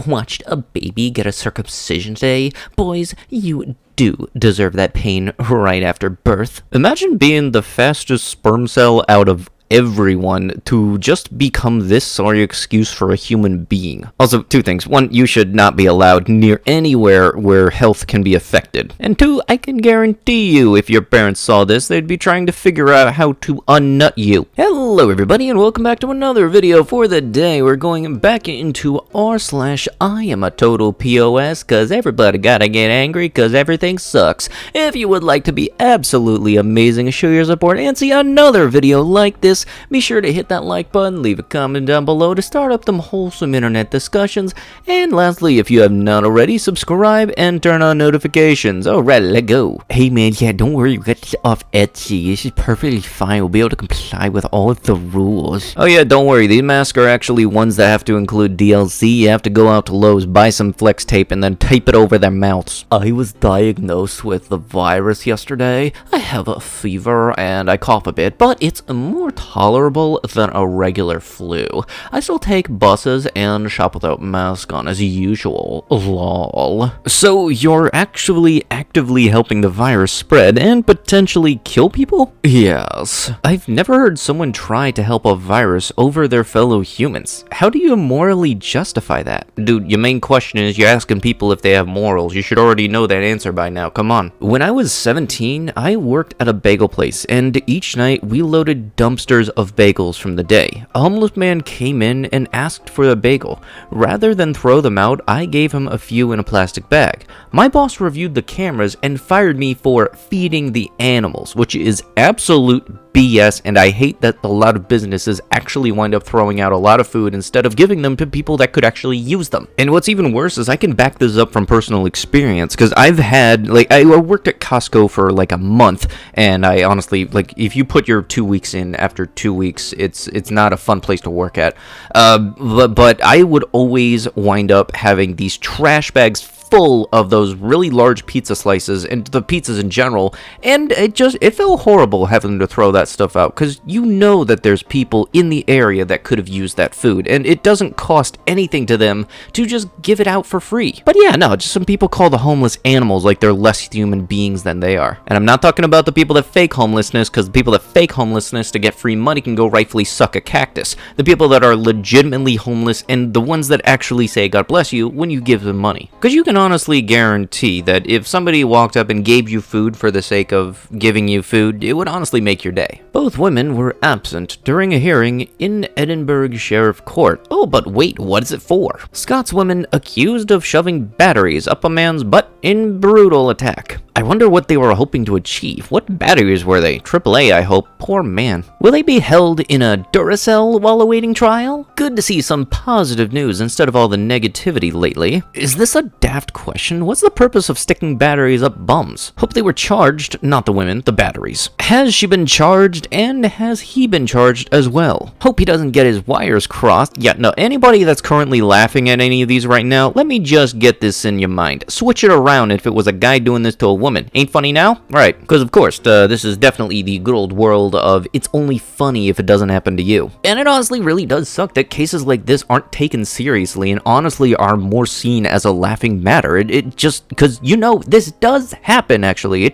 watched a baby get a circumcision today? Boys, you do deserve that pain right after birth. Imagine being the fastest sperm cell out of everyone to just become this sorry excuse for a human being. Also, two things. One, you should not be allowed near anywhere where health can be affected. And two, I can guarantee you if your parents saw this, they'd be trying to figure out how to unnut you. Hello everybody and welcome back to another video for the day. We're going back into r/iamatotalpos cause everybody gotta get angry cause everything sucks. If you would like to be absolutely amazing, show your support and see another video like this, be sure to hit that like button, leave a comment down below to start up them wholesome internet discussions, and lastly, if you have not already, subscribe and turn on notifications. Alright, let's go. Hey man, yeah, don't worry, we got this off Etsy. This is perfectly fine. We'll be able to comply with all of the rules. Oh yeah, don't worry, these masks are actually ones that have to include DLC. You have to go out to Lowe's, buy some flex tape, and then tape it over their mouths. I was diagnosed with the virus yesterday. I have a fever and I cough a bit, but it's more tolerable than a regular flu. I still take buses and shop without mask on as usual. Lol. So you're actually actively helping the virus spread and potentially kill people? Yes. I've never heard someone try to help a virus over their fellow humans. How do you morally justify that? Dude, your main question is you're asking people if they have morals. You should already know that answer by now. Come on. When I was 17, I worked at a bagel place, and each night we loaded dumpsters of bagels from the day. A homeless man came in and asked for a bagel. Rather than throw them out, I gave him a few in a plastic bag. My boss reviewed the cameras and fired me for feeding the animals, which is absolute BS, and I hate that a lot of businesses actually wind up throwing out a lot of food instead of giving them to people that could actually use them. And what's even worse is I can back this up from personal experience, because I've had, I worked at Costco for like a month, and I honestly, if you put your 2 weeks in after 2 weeks, it's not a fun place to work at. But I would always wind up having these trash bags full of those really large pizza slices and the pizzas in general, and it felt horrible having to throw that stuff out, because you know that there's people in the area that could have used that food, and it doesn't cost anything to them to just give it out for free. But yeah, no, just some people call the homeless animals like they're less human beings than they are. And I'm not talking about the people that fake homelessness, because the people that fake homelessness to get free money can go rightfully suck a cactus. The people that are legitimately homeless and the ones that actually say God bless you when you give them money. Because you can honestly guarantee that if somebody walked up and gave you food for the sake of giving you food, it would honestly make your day. Both women were absent during a hearing in Edinburgh Sheriff Court. Oh, but wait, what is it for? Scotswoman accused of shoving batteries up a man's butt in brutal attack. I wonder what they were hoping to achieve. What batteries were they? AAA, I hope. Poor man. Will they be held in a Duracell while awaiting trial? Good to see some positive news instead of all the negativity lately. Is this a daft question? What's the purpose of sticking batteries up bums? Hope they were charged, not the women, the batteries. Has she been charged, and has he been charged as well? Hope he doesn't get his wires crossed. Yeah, no, anybody that's currently laughing at any of these right now, let me just get this in your mind. Switch it around if it was a guy doing this to a woman. Ain't funny now? Right, because of course, this is definitely the good old world of it's only funny if it doesn't happen to you. And it honestly really does suck that cases like this aren't taken seriously and honestly are more seen as a laughing matter. It just, because this does happen actually.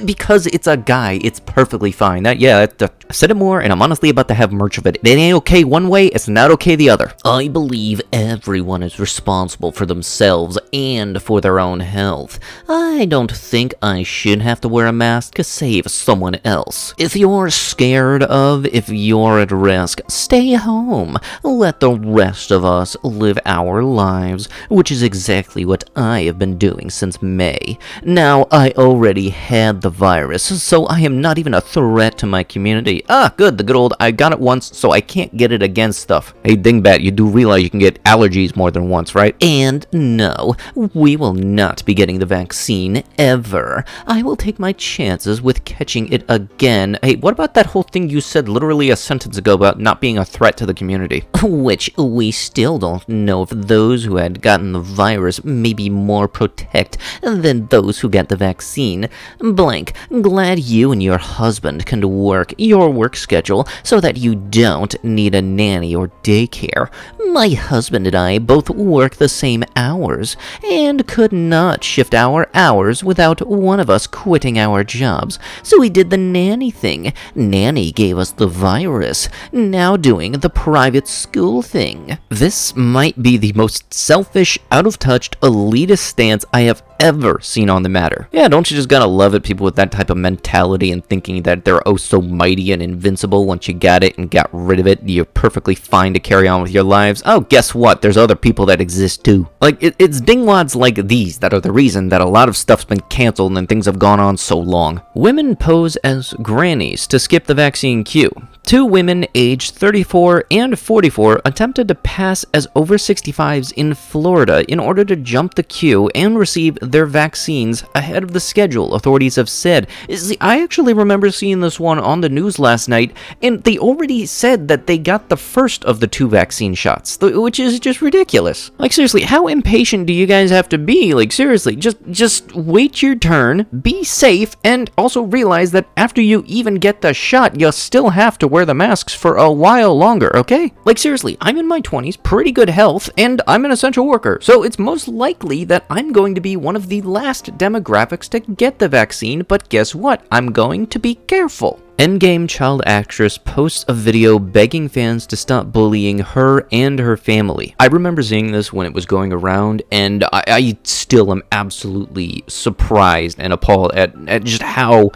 Because it's a guy, it's perfectly fine. I said it more and I'm honestly about to have merch of it. It ain't okay one way, it's not okay the other. I believe everyone is responsible for themselves and for their own health. I don't think I should have to wear a mask to save someone else. If you're scared if you're at risk, stay home. Let the rest of us live our lives, which is exactly what I have been doing since May. Now, I already had the virus, so I am not even a threat to my community. Ah, good, the good old I got it once, so I can't get it again stuff. Hey, dingbat, you do realize you can get allergies more than once, right? And no, we will not be getting the vaccine ever However, I will take my chances with catching it again. Hey, what about that whole thing you said literally a sentence ago about not being a threat to the community? Which we still don't know if those who had gotten the virus may be more protect than those who got the vaccine. Blank, glad you and your husband can work your work schedule so that you don't need a nanny or daycare. My husband and I both work the same hours and could not shift our hours without one of us quitting our jobs, so we did the nanny thing. Nanny gave us the virus, now doing the private school thing. This might be the most selfish, out-of-touch, elitist stance I have ever seen on the matter. Yeah, don't you just gotta love it, people with that type of mentality and thinking that they're oh so mighty and invincible. Once you got it and got rid of it, you're perfectly fine to carry on with your lives. Oh, guess what? There's other people that exist too. Like, it's dingwads like these that are the reason that a lot of stuff's been canceled and things have gone on so long. Women pose as grannies to skip the vaccine queue. 2 women aged 34 and 44 attempted to pass as over 65s in Florida in order to jump the queue and receive their vaccines ahead of the schedule, authorities have said. See, I actually remember seeing this one on the news last night, and they already said that they got the first of the 2 vaccine shots, which is just ridiculous. Like, seriously, how impatient do you guys have to be? Like, seriously, just wait your turn, be safe, and also realize that after you even get the shot, you still have to wear the masks for a while longer, okay? Like, seriously, I'm in my 20s, pretty good health, and I'm an essential worker, so it's most likely that I'm going to be one of the last demographics to get the vaccine, but guess what? I'm going to be careful. Endgame child actress posts a video begging fans to stop bullying her and her family. I remember seeing this when it was going around, and I still am absolutely surprised and appalled at just how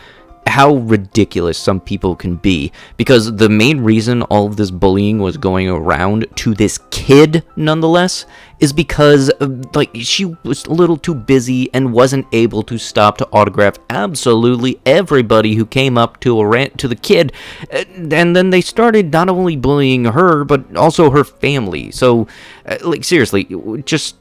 ridiculous some people can be, because the main reason all of this bullying was going around to this kid nonetheless is because like she was a little too busy and wasn't able to stop to autograph absolutely everybody who came up to the kid, and then they started not only bullying her but also her family. So like, seriously, just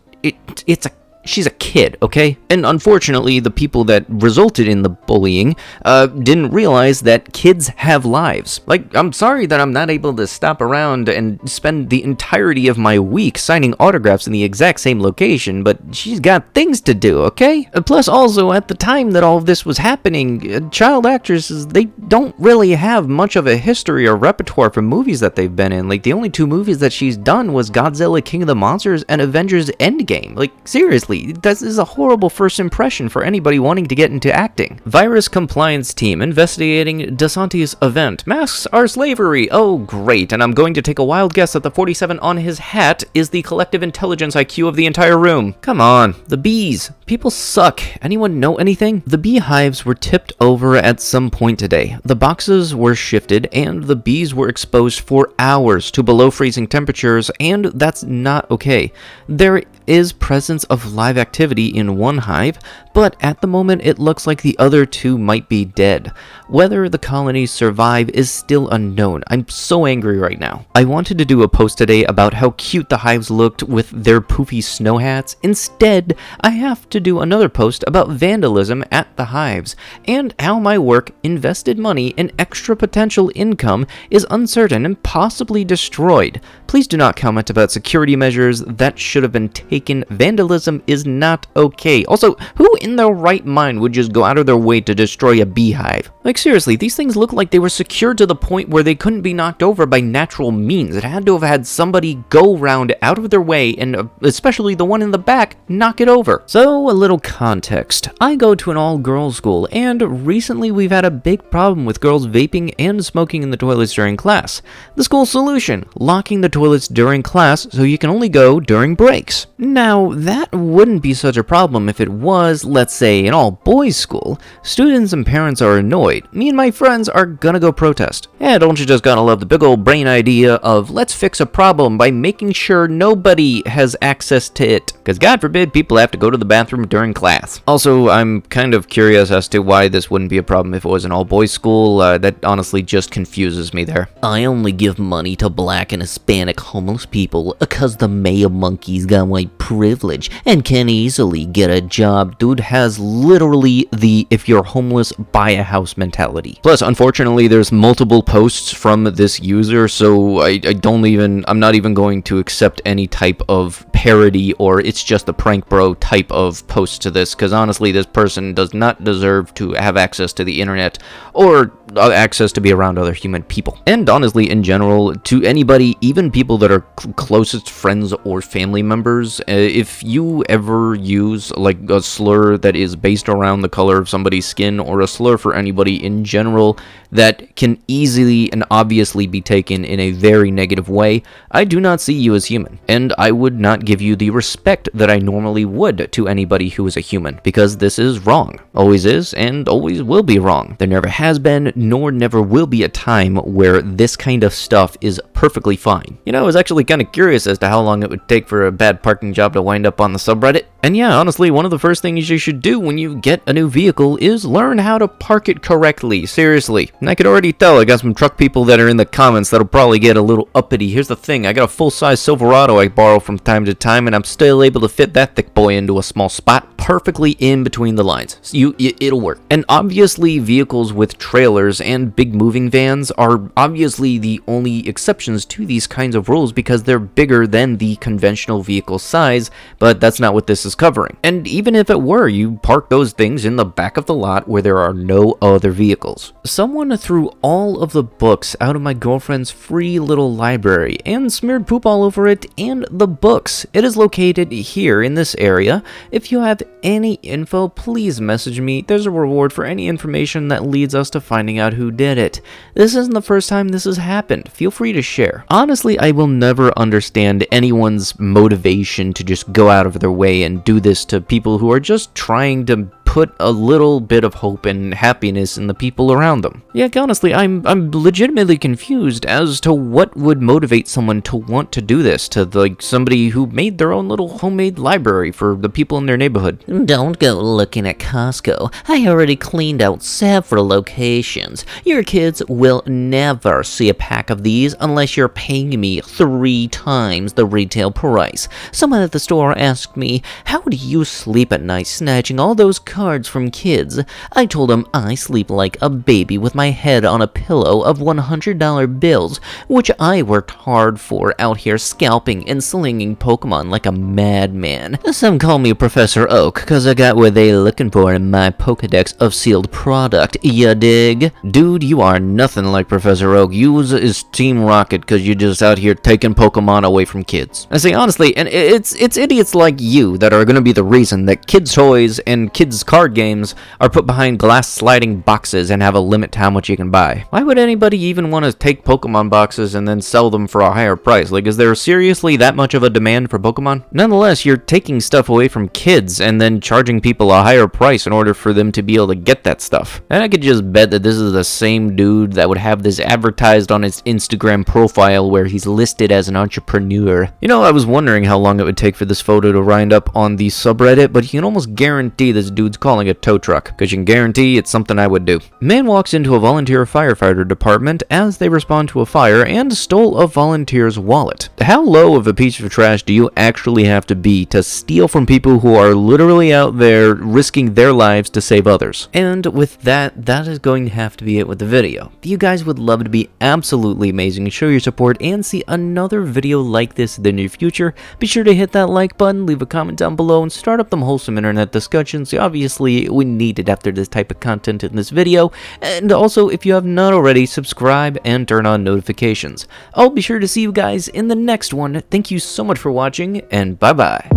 she's a kid, okay? And unfortunately, the people that resulted in the bullying didn't realize that kids have lives. Like, I'm sorry that I'm not able to stop around and spend the entirety of my week signing autographs in the exact same location, but she's got things to do, okay? Plus, also, at the time that all of this was happening, child actresses, they don't really have much of a history or repertoire for movies that they've been in. Like, the only 2 movies that she's done was Godzilla King of the Monsters and Avengers Endgame. Like, seriously, this is a horrible first impression for anybody wanting to get into acting. Virus compliance team investigating DeSantis event. Masks are slavery. Oh, great. And I'm going to take a wild guess that the 47 on his hat is the collective intelligence IQ of the entire room. Come on. The bees. People suck. Anyone know anything? The beehives were tipped over at some point today. The boxes were shifted and the bees were exposed for hours to below freezing temperatures, and that's not okay. There is presence of live activity in one hive, but at the moment it looks like the other 2 might be dead. Whether the colonies survive is still unknown. I'm so angry right now. I wanted to do a post today about how cute the hives looked with their poofy snow hats. Instead, I have to do another post about vandalism at the hives, and how my work, invested money, and extra potential income is uncertain and possibly destroyed. Please do not comment about security measures that should have been taken. Vandalism is not okay. Also, who in their right mind would just go out of their way to destroy a beehive? Like, seriously, these things look like they were secured to the point where they couldn't be knocked over by natural means. It had to have had somebody go round out of their way, and especially the one in the back, knock it over. So, a little context. I go to an all-girls school, and recently we've had a big problem with girls vaping and smoking in the toilets during class. The school solution: locking the toilets during class so you can only go during breaks. Now, that wouldn't be such a problem if it was, let's say, an all-boys school. Students and parents are annoyed. Me and my friends are gonna go protest. Yeah, don't you just gotta love the big old brain idea of let's fix a problem by making sure nobody has access to it. Because God forbid people have to go to the bathroom during class. Also, I'm kind of curious as to why this wouldn't be a problem if it was an all-boys school. That honestly just confuses me there. I only give money to black and Hispanic homeless people because the male monkeys got white white privilege and can easily get a job. Dude has literally the if you're homeless, buy a house mentality. Plus, unfortunately, there's multiple posts from this user, so I'm not even going to accept any type of parody or it's just a prank bro type of post to this, because honestly, this person does not deserve to have access to the internet or access to be around other human people. And honestly, in general, to anybody, even people that are closest friends or family members, if you ever use like a slur that is based around the color of somebody's skin or a slur for anybody in general that can easily and obviously be taken in a very negative way, I do not see you as human, and I would not give you the respect that I normally would to anybody who is a human, because this is wrong. Always is, and always will be wrong. There never has been, nor never will be a time where this kind of stuff is perfectly fine. You know, I was actually kind of curious as to how long it would take for a bad parking job to wind up on the subreddit. And yeah, honestly, one of the first things you should do when you get a new vehicle is learn how to park it correctly. Seriously. And I could already tell I got some truck people that are in the comments that'll probably get a little uppity. Here's the thing, I got a full-size Silverado I borrow from time to time, and I'm still able to fit that thick boy into a small spot perfectly in between the lines. So it'll work. And obviously, vehicles with trailers and big moving vans are obviously the only exceptions to these kinds of rules because they're bigger than the conventional vehicle size, but that's not what this is covering. And even if it were, you park those things in the back of the lot where there are no other vehicles. Someone threw all of the books out of my girlfriend's free little library and smeared poop all over it and the books. It is located here in this area. If you have any info, please message me. There's a reward for any information that leads us to finding out who did it. This isn't the first time this has happened. Feel free to share. Honestly, I will never understand anyone's motivation to just go out of their way and do this to people who are just trying to put a little bit of hope and happiness in the people around them. Yeah, honestly, I'm legitimately confused as to what would motivate someone to want to do this to like somebody who made their own little homemade library for the people in their neighborhood. Don't go looking at Costco. I already cleaned out several locations. Your kids will never see a pack of these unless you're paying me 3 times the retail price. Someone at the store asked me, "How do you sleep at night snatching all those cards from kids?" I told him I sleep like a baby with my head on a pillow of $100 bills, which I worked hard for out here scalping and slinging Pokemon like a madman. Some call me Professor Oak, cause I got what they looking for in my Pokedex of sealed product, ya dig? Dude, you are nothing like Professor Oak. You is Team Rocket cause you're just out here taking Pokemon away from kids. I say honestly, and it's idiots like you that are gonna be the reason that kids' toys and kids' card games are put behind glass sliding boxes and have a limit to how much you can buy. Why would anybody even want to take Pokemon boxes and then sell them for a higher price? Like, is there seriously that much of a demand for Pokemon? Nonetheless, you're taking stuff away from kids and then charging people a higher price in order for them to be able to get that stuff. And I could just bet that this is the same dude that would have this advertised on his Instagram profile where he's listed as an entrepreneur. You know, I was wondering how long it would take for this photo to wind up on the subreddit, but you can almost guarantee this dude's calling a tow truck, because you can guarantee it's something I would do. Man walks into a volunteer firefighter department as they respond to a fire and stole a volunteer's wallet. How low of a piece of trash do you actually have to be to steal from people who are literally out there risking their lives to save others? And with that, that is going to have to be it with the video. If you guys would love to be absolutely amazing, show your support, and see another video like this in the near future, be sure to hit that like button, leave a comment down below, and start up them wholesome internet discussions. Obviously, we need it after this type of content in this video. And also, if you have not already, subscribe and turn on notifications. I'll be sure to see you guys in the next one. Thank you so much for watching, and bye-bye.